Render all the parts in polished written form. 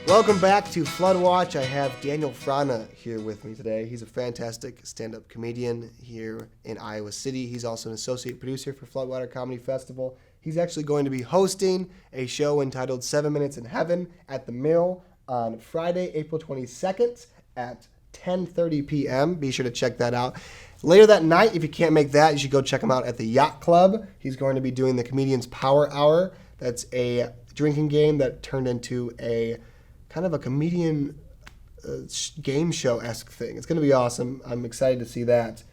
Welcome back to Floodwatch. I have Daniel Frana here with me today. He's a fantastic stand-up comedian here in Iowa City. He's also an associate producer for Floodwater Comedy Festival. He's actually going to be hosting a show entitled 7 Minutes in Heaven at the Mill on Friday, April 22nd at 10:30 p.m. Be sure to check that out. Later that night, if you can't make that, you should go check him out at the Yacht Club. He's going to be doing the Comedian's Power Hour. That's a drinking game that turned into a kind of a comedian game show-esque thing. It's going to be awesome. I'm excited to see that.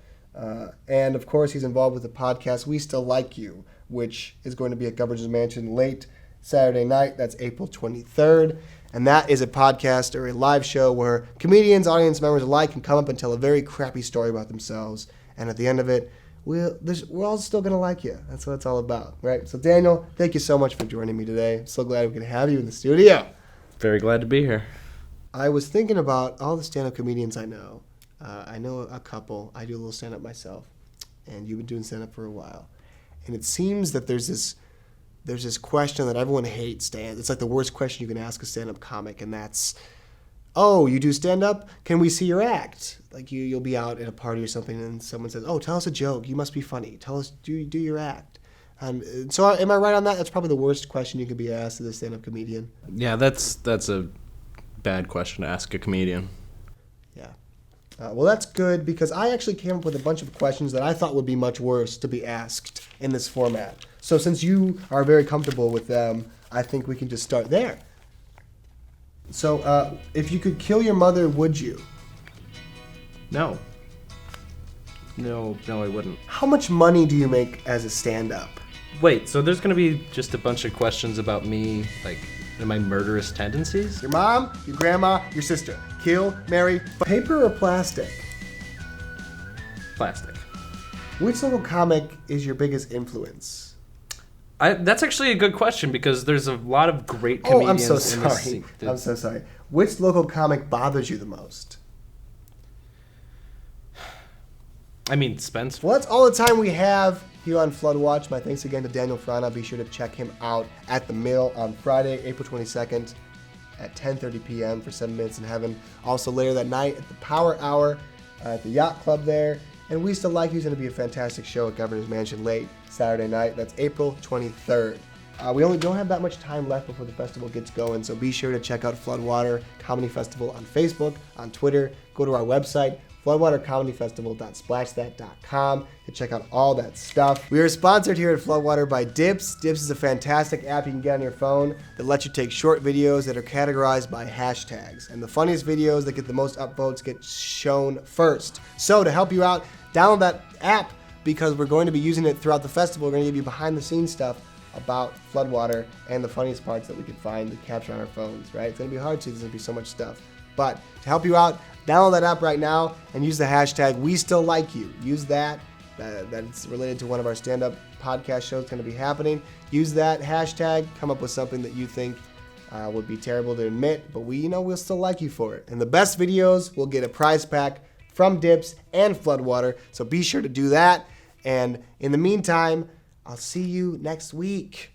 And, of course, he's involved with the podcast We Still Like You, which is going to be at Governor's Mansion late Saturday night. That's April 23rd. And that is a podcast or a live show where comedians, audience members alike can come up and tell a very crappy story about themselves. And at the end of it, we're all still going to like you. That's what it's all about, right? So, Daniel, thank you so much for joining me today. I'm so glad we can have you in the studio. Very glad to be here. I was thinking about all the stand-up comedians I know. I know a couple. I do a little stand-up myself. And you've been doing stand-up for a while. And it seems that there's this question that everyone hates. It's like the worst question you can ask a stand-up comic, and that's, oh, you do stand-up? Can we see your act? Like you'll be out at a party or something, and someone says, oh, tell us a joke. You must be funny. Tell us, do your act. So am I right on that? That's probably the worst question you could be asked as a stand-up comedian. Yeah, that's a bad question to ask a comedian. Yeah. Well, that's good because I actually came up with a bunch of questions that I thought would be much worse to be asked in this format. So since you are very comfortable with them, I think we can just start there. So if you could kill your mother, would you? No, I wouldn't. How much money do you make as a stand-up? Wait, so there's going to be just a bunch of questions about me, like, and my murderous tendencies? Your mom, your grandma, your sister. Kill, marry, paper or plastic? Plastic. Which local comic is your biggest influence? That's actually a good question because there's a lot of great comedians I'm so in this sorry. I'm so sorry. Which local comic bothers you the most? I mean, Spence. Well, that's all the time we have here on Floodwatch. My thanks again to Daniel Frana. Be sure to check him out at the Mill on Friday, April 22nd at 10:30 p.m. for 7 Minutes in Heaven. Also later that night at the Power Hour at the Yacht Club there. And We Still Like You is going to be a fantastic show at Governor's Mansion late Saturday night. That's April 23rd. We only don't have that much time left before the festival gets going, so be sure to check out Floodwater Comedy Festival on Facebook, on Twitter. Go to our website, floodwatercomedyfestival.splashthat.com to check out all that stuff. We are sponsored here at Floodwater by Dips. Dips is a fantastic app you can get on your phone that lets you take short videos that are categorized by hashtags. And the funniest videos that get the most upvotes get shown first. So to help you out, download that app because we're going to be using it throughout the festival. We're going to give you behind-the-scenes stuff about Floodwater and the funniest parts that we could find to capture on our phones, right? It's going to be hard to, there's going to be so much stuff. But to help you out, download that app right now and use the hashtag We Still Like You. Use that. That's related to one of our stand-up podcast shows going to be happening. Use that hashtag. Come up with something that you think would be terrible to admit, but we'll still like you for it. And the best videos will get a prize pack from Dips and Floodwater. So be sure to do that. And in the meantime, I'll see you next week.